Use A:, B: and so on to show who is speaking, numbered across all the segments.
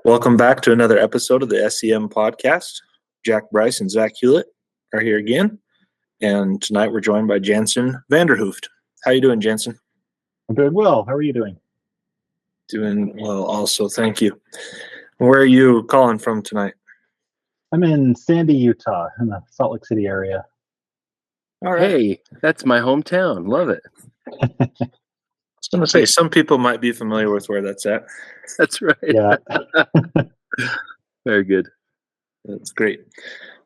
A: Welcome back to another episode of the S.E.M podcast. Jack Bryce and Zach Hewlett are here again, and tonight we're joined by Janssen Vanderhooft. How you doing, Janssen?
B: I'm doing well. How are you doing?
A: Doing well also, thank you. Where are you calling from tonight?
B: I'm in Sandy, Utah, in the Salt Lake City area.
A: All right.
C: Hey, that's my hometown. Love it.
A: I was going to say, some people might be familiar with where that's at.
C: That's right.
B: Yeah.
C: Very good.
A: That's great.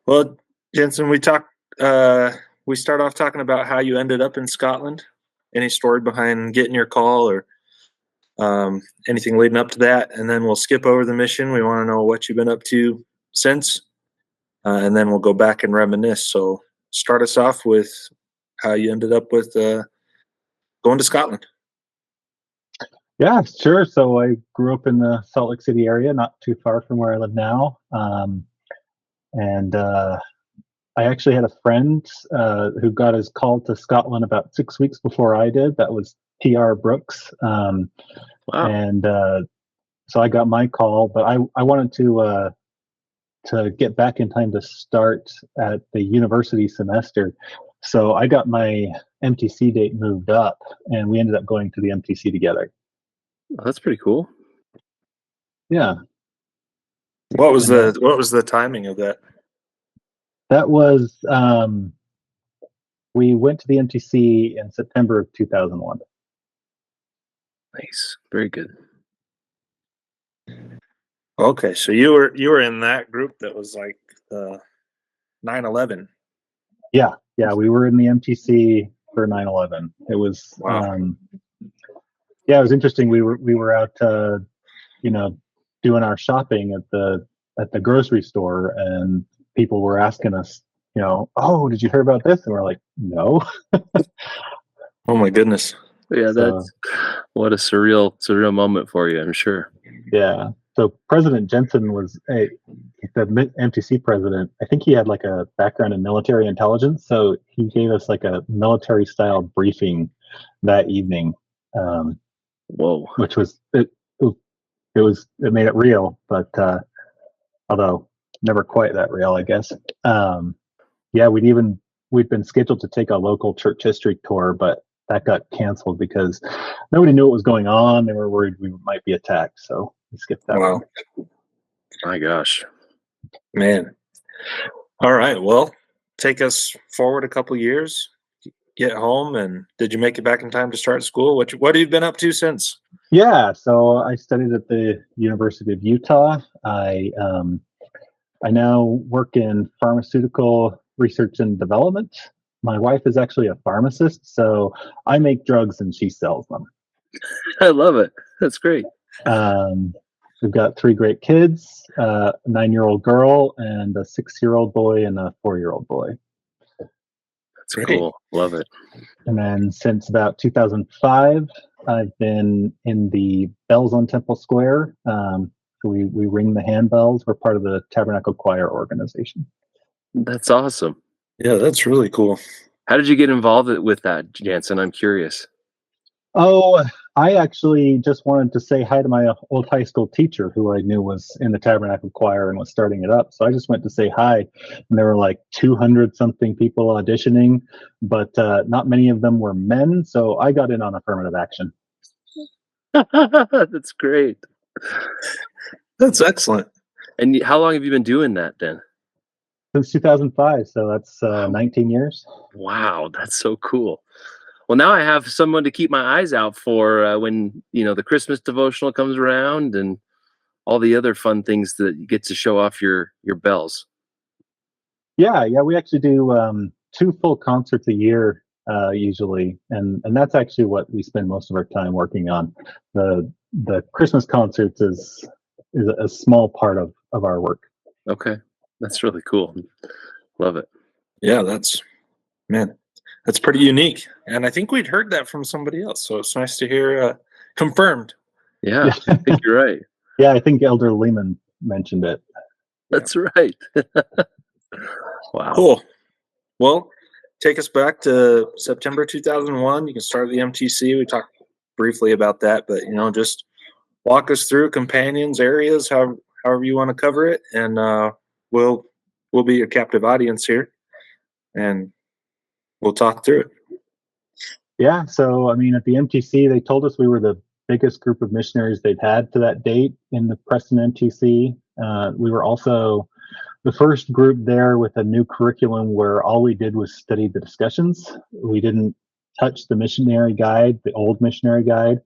A: Well, Janssen, we start off talking about how you ended up in Scotland. Any story behind getting your call or anything leading up to that, and then we'll skip over the mission. We want to know what you've been up to since, and then we'll go back and reminisce. So start us off with how you ended up with going to Scotland.
B: Yeah, sure. So I grew up in the Salt Lake City area, not too far from where I live now. And I actually had a friend who got his call to Scotland about 6 weeks before I did. That was P.R. Brooks.
C: Wow.
B: And so I got my call, but I wanted to get back in time to start at the university semester. So I got my MTC date moved up, and we ended up going to the MTC together.
C: Oh, that's pretty cool.
B: Yeah.
A: What was the timing of that?
B: That was we went to the MTC in September of 2001.
C: Nice. Very good.
A: Okay, so you were in that group that was like 9/11.
B: Yeah, we were in the MTC for 9/11. It was
A: Wow.
B: Yeah, it was interesting. We were out doing our shopping at the grocery store, and people were asking us, oh, did you hear about this? And we're like, no.
A: Oh my goodness.
C: Yeah, that's what a surreal moment for you, I'm sure.
B: Yeah. So President Janssen was the MTC president. I think he had like a background in military intelligence, so he gave us like a military style briefing that evening.
C: Whoa.
B: Which was it made it real, but although never quite that real, I guess. Yeah, we'd been scheduled to take a local church history tour, but that got canceled because nobody knew what was going on. They were worried we might be attacked, so we skipped that.
A: Wow.
B: one.
C: My gosh.
A: Man. All right. Well, take us forward a couple years. Get home, and did you make it back in time to start school? What have you been up to since?
B: Yeah, so I studied at the University of Utah. I now work in pharmaceutical research and development. My wife is actually a pharmacist, so I make drugs and she sells them.
C: I love it. That's great.
B: We've got 3 great kids, a 9-year-old girl and a 6-year-old boy and a 4-year-old boy.
C: That's cool. Love it.
B: And then since about 2005, I've been in the bells on Temple Square. So we ring the handbells. We're part of the Tabernacle Choir organization.
C: That's awesome.
A: Yeah, that's really cool.
C: How did you get involved with that, Janssen? I'm curious.
B: Oh, I actually just wanted to say hi to my old high school teacher who I knew was in the Tabernacle Choir and was starting it up. So I just went to say hi, and there were like 200 something people auditioning, but not many of them were men. So I got in on affirmative action.
C: That's great.
A: That's excellent.
C: And how long have you been doing that then?
B: Since 2005. So that's 19 years.
C: Wow, that's so cool. Well, now I have someone to keep my eyes out for when the Christmas devotional comes around and all the other fun things that you get to show off your bells. Yeah,
B: we actually do 2 full concerts a year usually, and that's actually what we spend most of our time working on. The Christmas concerts is a small part of our work.
C: Okay, that's really cool. Love it.
A: Yeah, that's pretty unique. And I think we'd heard that from somebody else. So it's nice to hear confirmed.
C: Yeah, I think you're right.
B: Yeah, I think Elder Lehman mentioned it.
C: That's right. Wow.
A: Cool. Well, take us back to September 2001. You can start the MTC. We talked briefly about that, but just walk us through companions, areas, however you want to cover it, and we'll be your captive audience here, and we'll talk through it.
B: Yeah. So, I mean, at the MTC, they told us we were the biggest group of missionaries they've had to that date in the Preston MTC. We were also the first group there with a new curriculum where all we did was study the discussions. We didn't touch the missionary guide, the old missionary guide.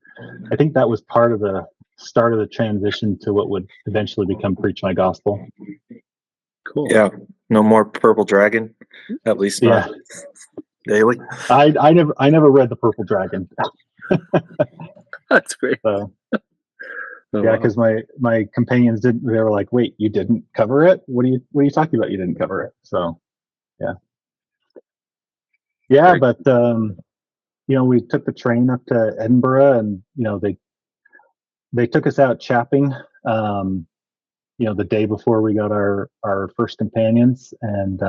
B: I think that was part of the start of the transition to what would eventually become Preach My Gospel.
C: Cool.
A: Yeah, no more Purple Dragon, at least not daily.
B: I never read the Purple Dragon.
C: That's great.
B: So
C: Oh,
B: yeah,
C: wow.
B: because my companions didn't. They were like, "Wait, you didn't cover it? What are you talking about? You didn't cover it?" So yeah,
C: Very
B: but we took the train up to Edinburgh, and they took us out chapping. The day before we got our first companions, and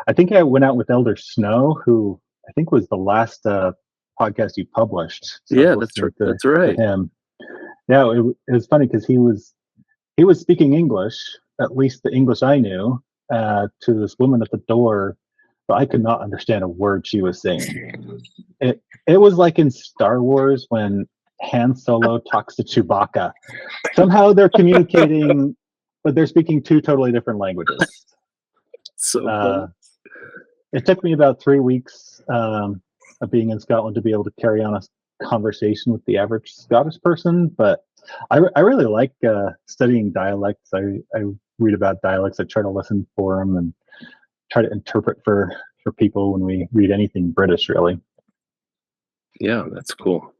B: I think I went out with Elder Snow, who I think was the last podcast you published. So
C: Yeah, that's right.
B: to
C: That's right.
B: him. Yeah, it was funny because he was speaking English, at least the English I knew, to this woman at the door, but I could not understand a word she was saying. It was like in Star Wars when Han Solo talks to Chewbacca. Somehow they're communicating, but they're speaking two totally different languages.
C: So funny.
B: It took me about 3 weeks of being in Scotland to be able to carry on a conversation with the average Scottish person, but I really like studying dialects. I read about dialects. I try to listen for them and try to interpret for people when we read anything British, really.
C: Yeah, that's cool.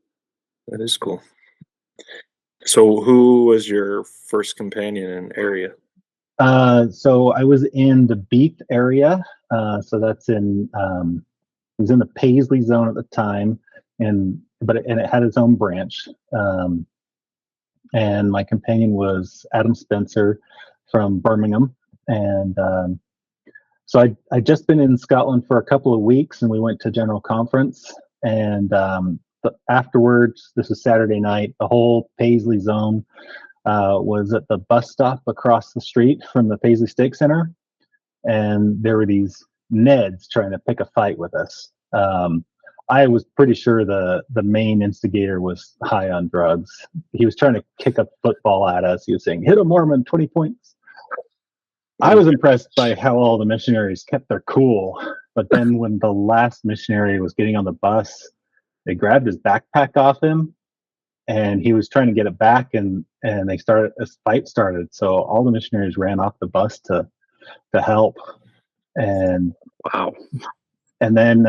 A: That is cool. So who was your first companion in area?
B: So I was in the Beath area. So that's it was in the Paisley zone at the time, and it had its own branch. And my companion was Adam Spencer from Birmingham, and so I'd just been in Scotland for a couple of weeks, and we went to General Conference, and but afterwards, this was Saturday night, the whole Paisley zone was at the bus stop across the street from the Paisley Stake Center, and there were these Neds trying to pick a fight with us. I was pretty sure the main instigator was high on drugs. He was trying to kick a football at us. He was saying, "Hit a Mormon, 20 points." I was impressed by how all the missionaries kept their cool. But then when the last missionary was getting on the bus, they grabbed his backpack off him, and he was trying to get it back, and a fight started. So all the missionaries ran off the bus to help. And
C: Wow.
B: and then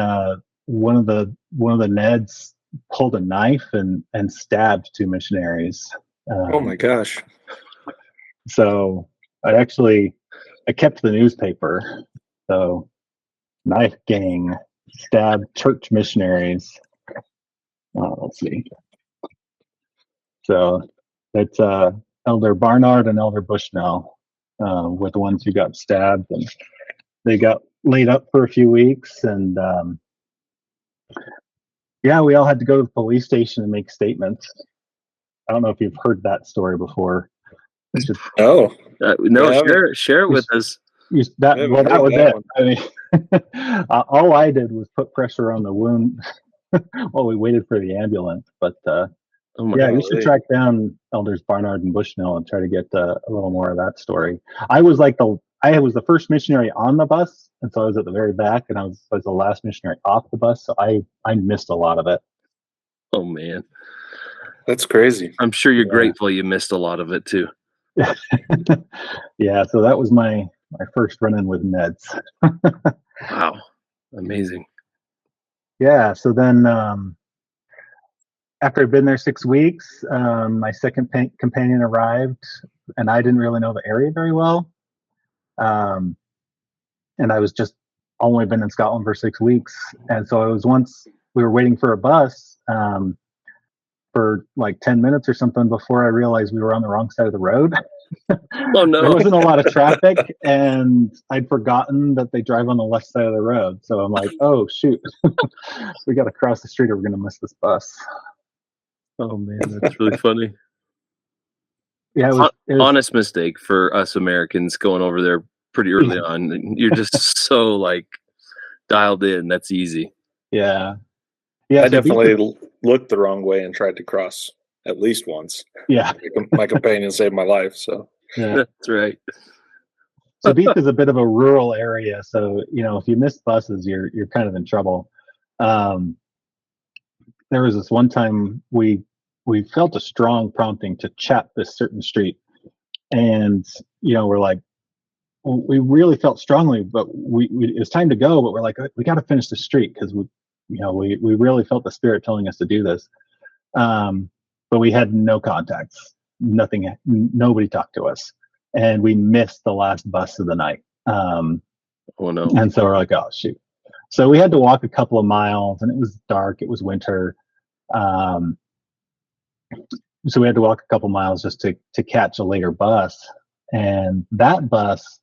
B: one of the Neds pulled a knife and stabbed two missionaries.
A: Oh my gosh.
B: So I kept the newspaper. So knife gang stabbed church missionaries. Let's see. So it's Elder Barnard and Elder Bushnell were the ones who got stabbed, and they got laid up for a few weeks, and we all had to go to the police station and make statements. I don't know if you've heard that story before.
A: Oh,
C: No,
A: Yeah,
C: share it with us.
B: That
A: heard
B: was
A: that
B: it.
A: one.
B: I mean, all I did was put pressure on the wound while we waited for the ambulance. But
C: Oh my
B: you
C: God.
B: should track down Elders Barnard and Bushnell and try to get a little more of that story. I was the first missionary on the bus, and so I was at the very back, and I was the last missionary off the bus, so I missed a lot of it.
C: Oh man.
A: That's crazy.
C: I'm sure you're
B: Yeah.
C: grateful you missed a lot of it too.
B: Yeah, so that was my first run-in with Neds.
C: Wow. Amazing.
B: Yeah, so then after I'd been there 6 weeks, my second companion arrived, and I didn't really know the area very well. And I was just only been in Scotland for 6 weeks, and so we were waiting for a bus for like 10 minutes or something before I realized we were on the wrong side of the road.
C: Oh no.
B: There wasn't a lot of traffic, and I'd forgotten that they drive on the left side of the road. So I'm like, oh shoot, we got to cross the street or we're gonna miss this bus.
C: Oh man, that's really funny.
B: Yeah, it was
C: Honest mistake for us Americans going over there pretty early on. You're just so like dialed in. That's easy.
B: yeah.
A: I
B: So
A: definitely looked the wrong way and tried to cross at least once.
B: yeah,
A: My companion saved my life, so
B: yeah.
C: That's right.
B: So Beef is a bit of a rural area, so if you miss buses, you're kind of in trouble. Um, there was this one time we felt a strong prompting to chat this certain street, and we're like, we really felt strongly, but it was time to go, but we're like, we got to finish the street because we really felt the spirit telling us to do this. But we had no contacts, nothing, nobody talked to us, and we missed the last bus of the night.
C: Oh no.
B: And so we're like, oh shoot. So we had to walk a couple of miles, and it was dark, it was winter. So we had to walk a couple miles just to catch a later bus. And that bus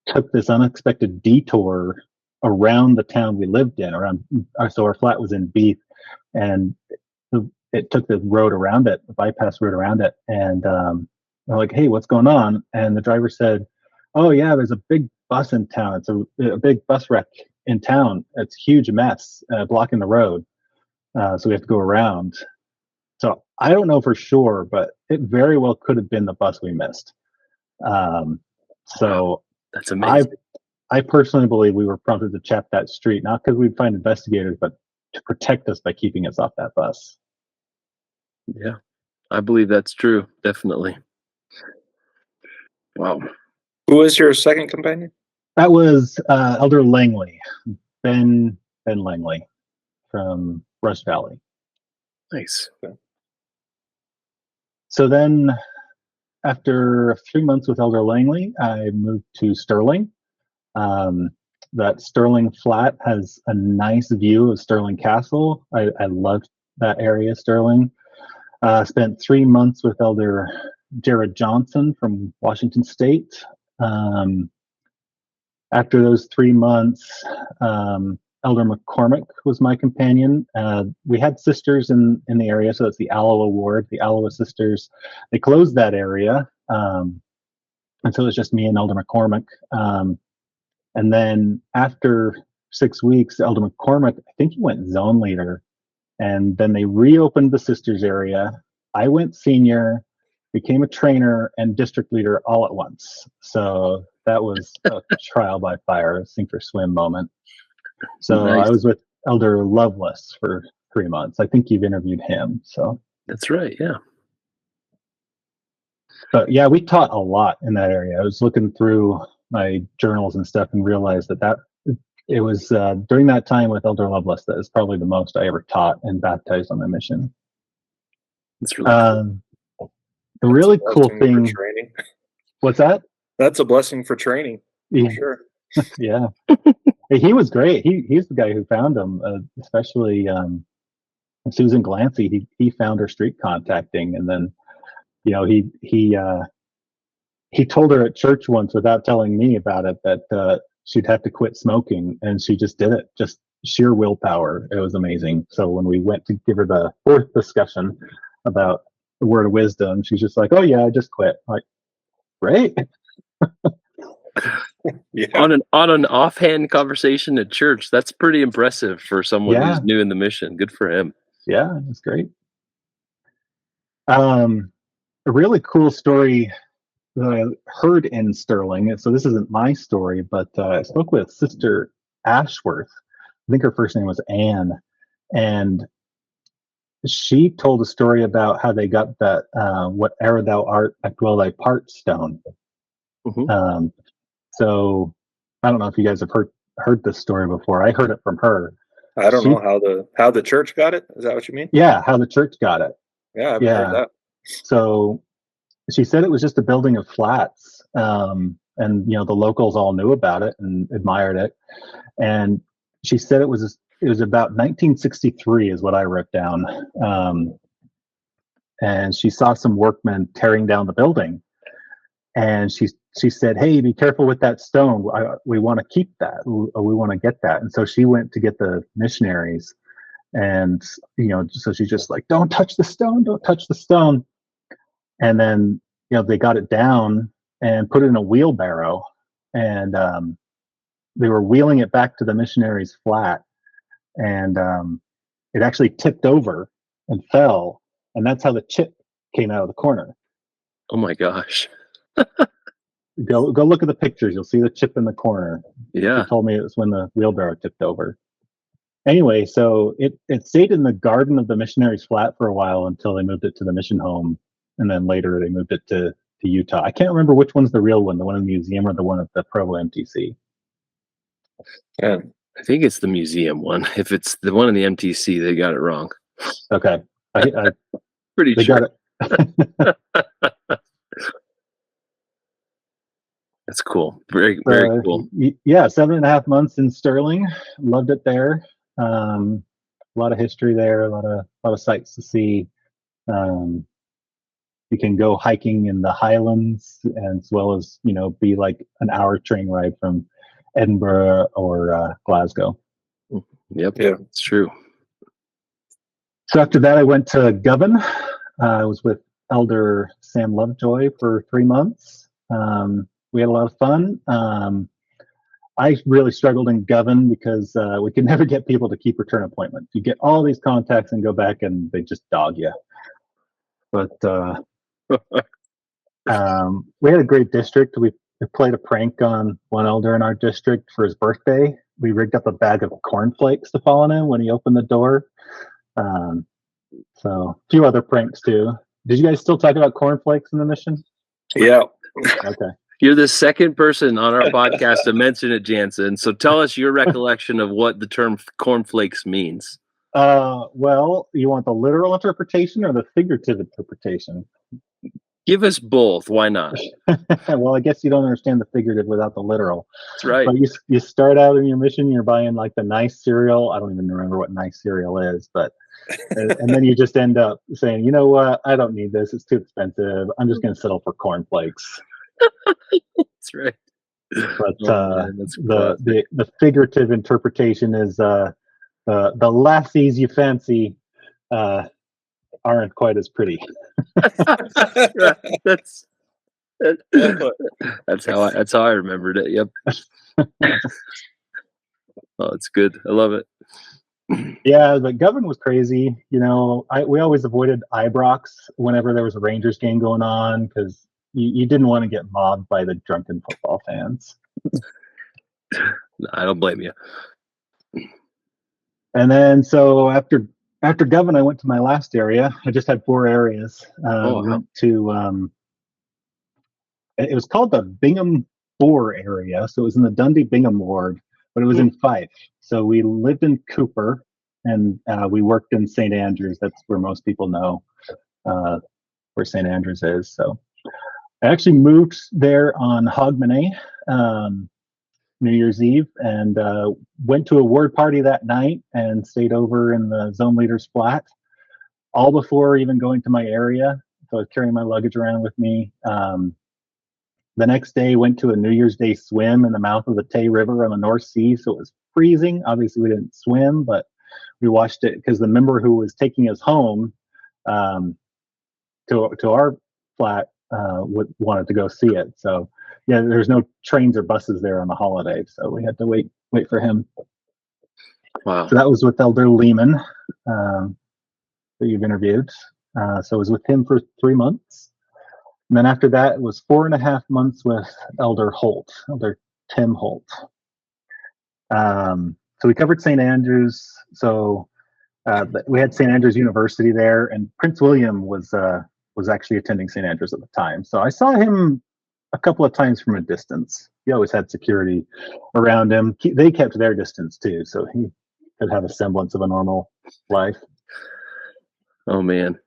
B: took this unexpected detour around the town we lived in. So our flat was in Beef, and it took the road around it, the bypass road around it. And we're like, hey, what's going on? And the driver said, oh yeah, there's a big bus in town. It's a big bus wreck in town. It's a huge mess, blocking the road. So we have to go around. So I don't know for sure, but it very well could have been the bus we missed. So
C: that's amazing.
B: I personally believe we were prompted to chap that street, not because we'd find investigators, but to protect us by keeping us off that bus.
C: Yeah, I believe that's true. Definitely. Wow.
A: Who was your second companion?
B: That was Elder Langley, Ben Langley from Rush Valley.
C: Nice.
A: Okay.
B: So then, after 3 months with Elder Langley, I moved to Sterling. That Sterling flat has a nice view of Sterling Castle. I loved that area, Sterling. Spent 3 months with Elder Jared Johnson from Washington State. After those 3 months, Elder McCormick was my companion. We had sisters in the area, so that's the Alloa Ward, the Alloa sisters. They closed that area, and so it was just me and Elder McCormick. And then after 6 weeks, Elder McCormick, I think he went zone leader, and then they reopened the sisters area. I went senior, became a trainer and district leader all at once. So that was a trial by fire, sink or swim moment. So
C: Nice.
B: I was with Elder Lovelace for 3 months. I think you've interviewed him. So
C: that's right. Yeah.
B: But yeah, we taught a lot in that area. I was looking through my journals and stuff and realized that it was during that time with Elder Lovelace that is probably the most I ever taught and baptized on my mission.
C: It's really cool.
B: The really cool thing.
A: Training.
B: What's that?
A: That's a blessing for training.
B: Yeah.
A: For sure.
B: Yeah. He was great. He's the guy who found him, especially Susan Glancy. He found her street contacting, and then he told her at church once without telling me about it that she'd have to quit smoking, and she just did it. Just sheer willpower. It was amazing. So when we went to give her the fourth discussion about the word of wisdom, she's just like, "Oh yeah, I just quit." I'm like, great.
A: Yeah.
C: On an offhand conversation at church, that's pretty impressive for someone who's new in the mission. Good for him.
B: Yeah, it's great. A really cool story that I heard in Sterling. So this isn't my story, but I spoke with Sister Ashworth. I think her first name was Anne, and she told a story about how they got that "Whatever thou art, act well thy part" stone.
C: Mm-hmm.
B: So I don't know if you guys have heard this story before. I heard it from her.
A: I don't know how the church got it. Is that what you mean?
B: Yeah, how the church got it.
A: Yeah, I've heard that.
B: So she said it was just a building of flats, and the locals all knew about it and admired it. And she said it was about 1963 is what I wrote down. And she saw some workmen tearing down the building, and she said, "Hey, be careful with that stone. We want to keep that. We want to get that." And so she went to get the missionaries, and so she's just like, "Don't touch the stone! Don't touch the stone!" And then they got it down and put it in a wheelbarrow, and they were wheeling it back to the missionaries' flat, and it actually tipped over and fell, and that's how the chip came out of the corner.
C: Oh my gosh.
B: Go look at the pictures. You'll see the chip in the corner.
C: Yeah.
B: She told me it was when the wheelbarrow tipped over. Anyway, so it stayed in the garden of the missionaries' flat for a while until they moved it to the mission home, and then later they moved it to Utah. I can't remember which one's the real one, the one in the museum or the one at the Provo MTC.
A: Yeah.
C: I think it's the museum one. If it's the one in the MTC, they got it wrong.
B: Okay,
C: Pretty
B: they
C: sure.
B: got it.
C: That's cool. Very, very cool.
B: Yeah, 7.5 months in Sterling. Loved it there. A lot of history there. A lot of sights to see. You can go hiking in the Highlands, as well as be like an hour train ride from Edinburgh or Glasgow.
C: Yep.
A: Yeah.
C: It's true.
B: So after that, I went to Govan. I was with Elder Sam Lovejoy for 3 months. We had a lot of fun. I really struggled in Govan because we could never get people to keep return appointments. You get all these contacts and go back, and they just dog you. But we had a great district. We played a prank on one elder in our district for his birthday. We rigged up a bag of cornflakes to fall on him when he opened the door. So a few other pranks too. Did you guys still talk about cornflakes in the mission?
A: Yeah.
B: Okay.
C: You're the second person on our podcast to mention it, Janssen. So tell us your recollection of what the term cornflakes means.
B: Well, you want the literal interpretation or the figurative interpretation?
C: Give us both. Why not?
B: Well, I guess you don't understand the figurative without the literal.
C: That's right.
B: But you start out in your mission, you're buying like the nice cereal. I don't even remember what nice cereal is, but and then you just end up saying, you know what, I don't need this. It's too expensive. I'm just going to settle for cornflakes.
C: That's right.
B: But
C: man, that's
B: the figurative interpretation is the lassies you fancy aren't quite as pretty.
C: that's how I remembered it. Yep. Oh, it's good. I love it.
B: Yeah, but Govan was crazy. We always avoided Ibrox whenever there was a Rangers game going on because you didn't want to get mobbed by the drunken football fans.
C: No, I don't blame you.
B: And then so after Govan, I went to my last area. I just had 4 areas.
C: Wow.
B: Went to it was called the Bingham 4 area, so it was in the Dundee Bingham ward, but it was in Fife. So we lived in Cooper, and we worked in St. Andrews. That's where most people know where St. Andrews is. So I actually moved there on Hogmanay, New Year's Eve, and went to a ward party that night and stayed over in the zone leader's flat, all before even going to my area. So I was carrying my luggage around with me. The next day, went to a New Year's Day swim in the mouth of the Tay River on the North Sea. So it was freezing. Obviously, we didn't swim, but we watched it because the member who was taking us home to our flat wanted to go see it. So yeah, there's no trains or buses there on the holiday, so we had to wait for him.
C: Wow.
B: So that was with Elder Lehman that you've interviewed. So I was with him for 3 months. And then after that, it was 4.5 months with Elder Tim Holt. So we covered St. Andrews. So we had St. Andrews University there, and Prince William was actually attending St. Andrews at the time. So I saw him a couple of times from a distance. He always had security around him. They kept their distance too, so he could have a semblance of a normal life.
C: Oh man,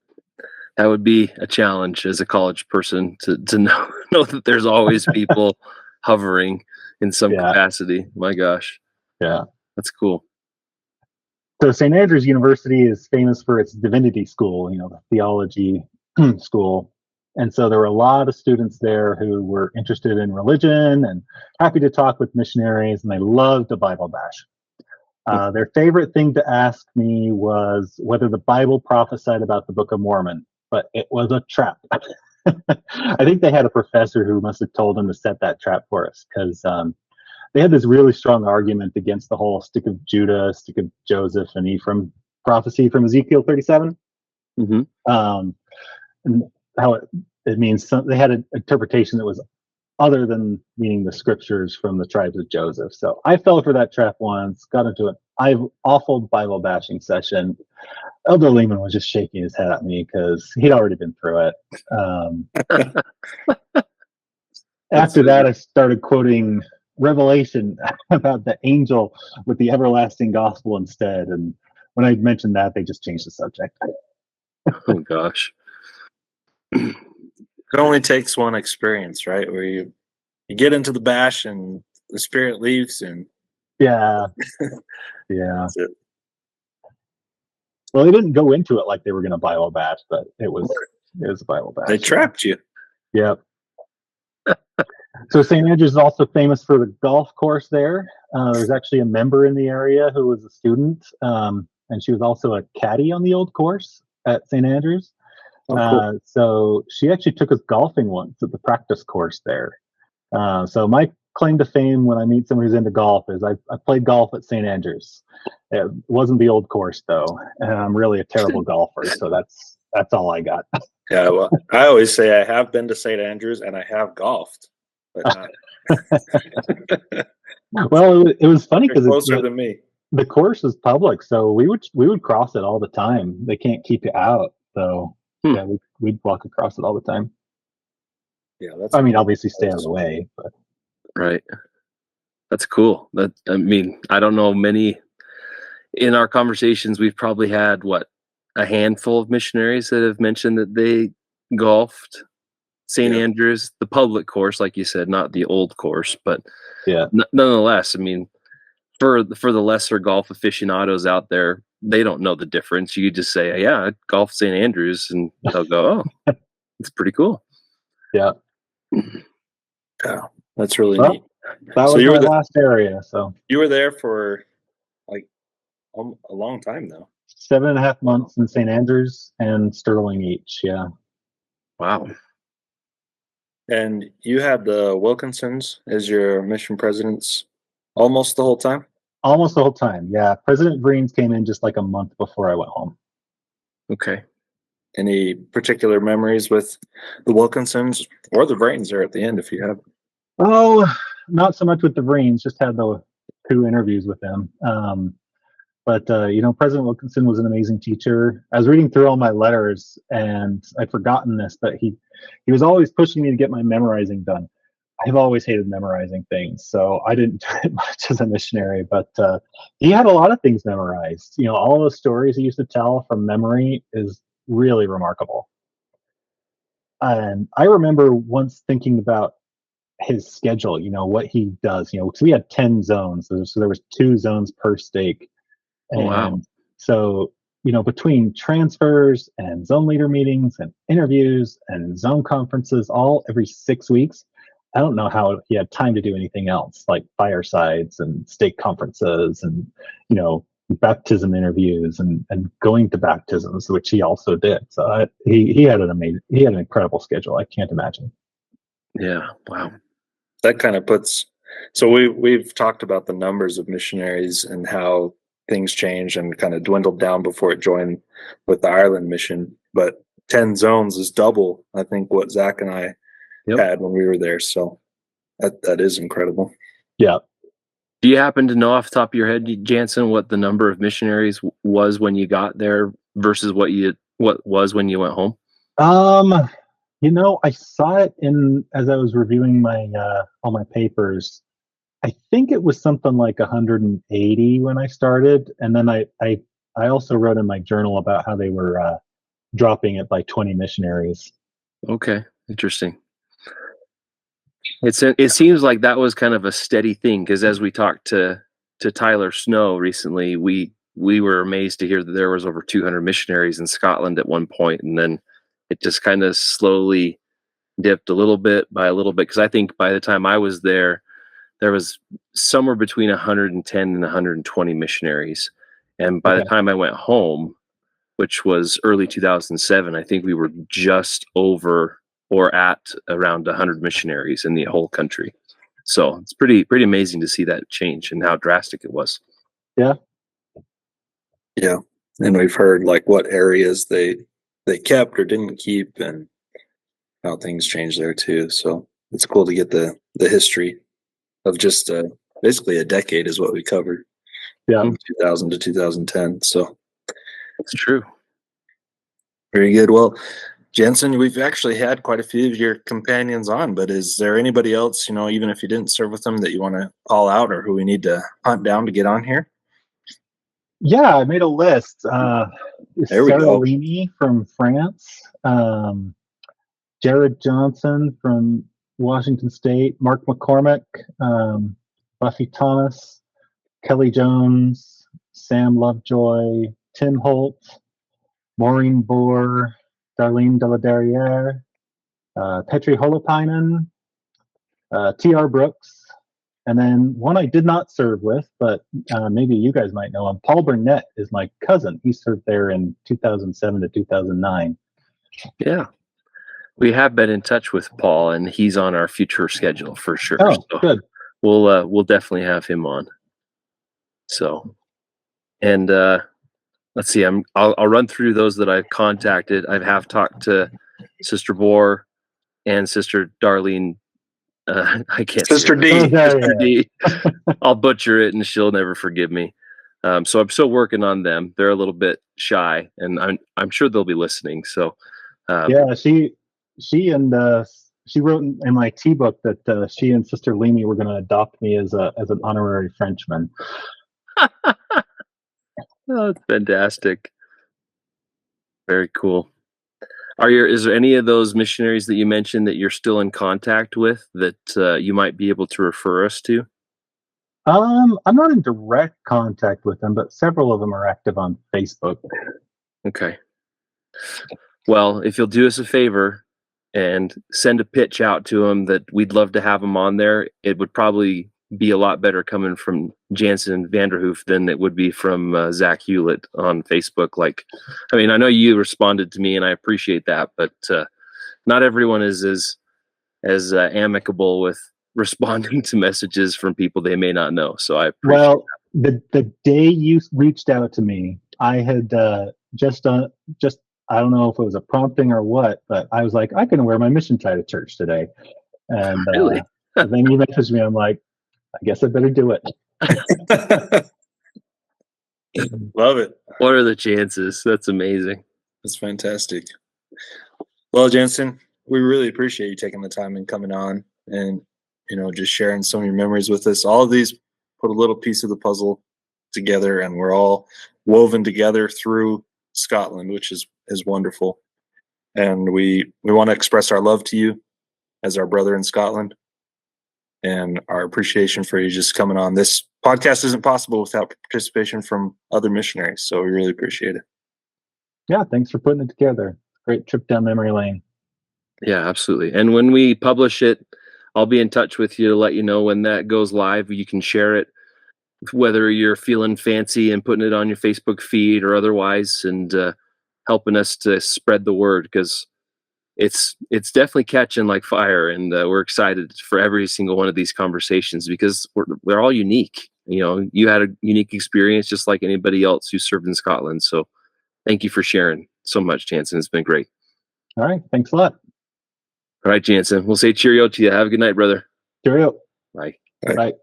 C: that would be a challenge as a college person to know that there's always people hovering in some capacity. My gosh.
B: Yeah.
C: That's cool.
B: So St. Andrews University is famous for its divinity school, the theology school. And so there were a lot of students there who were interested in religion and happy to talk with missionaries, and they loved a Bible bash. Their favorite thing to ask me was whether the Bible prophesied about the Book of Mormon, but it was a trap. I think they had a professor who must have told them to set that trap for us because they had this really strong argument against the whole stick of Judah, stick of Joseph, and Ephraim prophecy from Ezekiel 37.
C: Hmm.
B: And how it means they had an interpretation that was other than meaning the scriptures from the tribes of Joseph. So I fell for that trap once, got into an awful Bible bashing session. Elder Lehman was just shaking his head at me because he'd already been through it. After that, I started quoting Revelation about the angel with the everlasting gospel instead. And when I mentioned that, they just changed the subject.
C: Oh gosh.
A: It only takes one experience, right? Where you get into the bash and the spirit leaves, and
B: Yeah. Yeah.
A: that's it.
B: Well, they didn't go into it like they were going to Bible bash, but it was a Bible bash.
A: They trapped you.
B: Yep. So St. Andrews is also famous for the golf course there. There's actually a member in the area who was a student, and she was also a caddy on the old course at St. Andrews.
A: Oh, cool.
B: So she actually took us golfing once at the practice course there. So my claim to fame when I meet somebody who's into golf is I played golf at St. Andrews. It wasn't the old course though, and I'm really a terrible golfer. So that's all I got.
A: Yeah, well, I always say I have been to St. Andrews and I have golfed, but not.
B: Well, it was funny
A: You're
B: because
A: closer than me.
B: the course is public, so we would cross it all the time. They can't keep you out, so yeah, we'd walk across it all the time.
A: Yeah, that's.
B: I mean, obviously stay out of the way, but
C: Right. That's cool. I don't know many. In our conversations, we've probably had a handful of missionaries that have mentioned that they golfed St.
A: Yeah.
C: Andrews, the public course, like you said, not the old course, but
B: yeah,
C: nonetheless, I mean, for the lesser golf aficionados out there, they don't know the difference. You just say, "Yeah, I golfed St. Andrews," and they'll go, "Oh, it's pretty cool."
B: yeah.
A: Yeah, that's really
B: Well,
A: neat.
B: that
A: So
B: was
A: you
B: my
A: were
B: last area. So
A: You were there for like a long time though.
B: 7.5 months in St. Andrews and Sterling each. Yeah,
C: Wow.
A: And you had the Wilkinsons as your mission presidents almost the whole time?
B: almost the whole time. Yeah, President Greens came in just like a month before I went home.
C: Okay.
A: Any particular memories with the Wilkinsons or the Brains there at the end if you have?
B: Oh, not so much with the Greens. Just had the 2 interviews with them. But President Wilkinson was an amazing teacher. I was reading through all my letters, and I'd forgotten this, but he was always pushing me to get my memorizing done. I've always hated memorizing things, so I didn't do it much as a missionary. But he had a lot of things memorized. All those stories he used to tell from memory is really remarkable. And I remember once thinking about his schedule. What he does. Because we had 10 zones, so there was 2 zones per stake.
C: Oh, wow.
B: And so, between transfers and zone leader meetings and interviews and zone conferences, all every 6 weeks, I don't know how he had time to do anything else, like firesides and stake conferences and, baptism interviews and going to baptisms, which he also did. So he had an incredible schedule. I can't imagine.
C: Yeah. Wow.
A: That kind of puts, so we've talked about the numbers of missionaries and how things changed and kind of dwindled down before it joined with the Ireland mission. But 10 zones is double, I think, what Zach and I had when we were there. So that is incredible.
B: Yeah.
C: Do you happen to know off the top of your head, Janssen, what the number of missionaries was when you got there versus what was when you went home?
B: I saw it as I was reviewing my all my papers. I think it was something like 180 when I started, and then I also wrote in my journal about how they were dropping it by 20 missionaries.
C: Okay, interesting. It seems like that was kind of a steady thing, because as we talked to Tyler Snow recently, we were amazed to hear that there was over 200 missionaries in Scotland at one point, and then it just kind of slowly dipped a little bit by a little bit, because I think by the time I was there was somewhere between 110 and 120 missionaries. And by the time I went home, which was early 2007, I think we were just over or at around 100 missionaries in the whole country. So it's pretty amazing to see that change and how drastic it was.
B: Yeah.
A: Yeah. And we've heard like what areas they kept or didn't keep and how things changed there too. So it's cool to get the history of just basically a decade is what we covered.
B: Yeah.
A: From 2000 to 2010. So
C: it's true.
A: Very good. Well, Janssen, we've actually had quite a few of your companions on, but is there anybody else, even if you didn't serve with them, that you want to call out or who we need to hunt down to get on here?
B: Yeah, I made a list.
A: There we
B: Sarah
A: go.
B: Leamy from France, Jared Johnson from Washington State, Mark McCormick, Buffy Thomas, Kelly Jones, Sam Lovejoy, Tim Holt, Maureen Bohr, Darlene de la Derriere, Petri Holopainen, T.R. Brooks, and then one I did not serve with, but maybe you guys might know him. Paul Burnett is my cousin. He served there in 2007 to 2009.
C: Yeah. We have been in touch with Paul, and he's on our future schedule for sure.
B: Oh,
C: so
B: good.
C: We'll definitely have him on. So, and let's see. I'll run through those that I've contacted. I have talked to Sister Bohr and Sister Darlene. I can't
A: Sister
C: say
A: D.
B: Oh, there
C: Sister
B: you
C: D. I'll butcher it, and she'll never forgive me. So I'm still working on them. They're a little bit shy, and I'm sure they'll be listening. So
B: yeah, she wrote in my tea book that she and Sister Leamy were going to adopt me as an honorary Frenchman.
C: Oh, it's fantastic. Very cool. Is there any of those missionaries that you mentioned that you're still in contact with that you might be able to refer us to?
B: I'm not in direct contact with them, but several of them are active on Facebook.
C: Okay. Well, if you'll do us a favor and send a pitch out to them that we'd love to have them on there, it would probably be a lot better coming from Janssen Vanderhooft than it would be from Zach Hewlett on Facebook. I know you responded to me, and I appreciate that, but not everyone is as amicable with responding to messages from people they may not know. So I appreciate.
B: Well, the day you reached out to me, I had just I don't know if it was a prompting or what, but I was like, I can wear my mission tie to church today, and
C: Really?
B: and then you messaged me. I'm like, I guess I better do it.
A: Love it.
C: What are the chances? That's amazing.
A: That's fantastic. Well, Janssen, we really appreciate you taking the time and coming on and, just sharing some of your memories with us. All of these put a little piece of the puzzle together, and we're all woven together through Scotland, which is wonderful. And we want to express our love to you as our brother in Scotland and our appreciation for you just coming on. This podcast isn't possible without participation from other missionaries, so we really appreciate it.
B: Yeah, thanks for putting it together. Great trip down memory lane.
C: Yeah, absolutely. And when we publish it, I'll be in touch with you to let you know when that goes live. You can share it, whether you're feeling fancy and putting it on your Facebook feed or otherwise, and helping us to spread the word, because it's definitely catching like fire, and we're excited for every single one of these conversations because they're all unique. You had a unique experience just like anybody else who served in Scotland. So thank you for sharing so much, Janssen. It's been great.
B: All right, thanks a lot.
C: All right, Janssen. We'll say cheerio to you. Have a good night, brother.
B: Cheerio.
C: Bye.
B: Bye.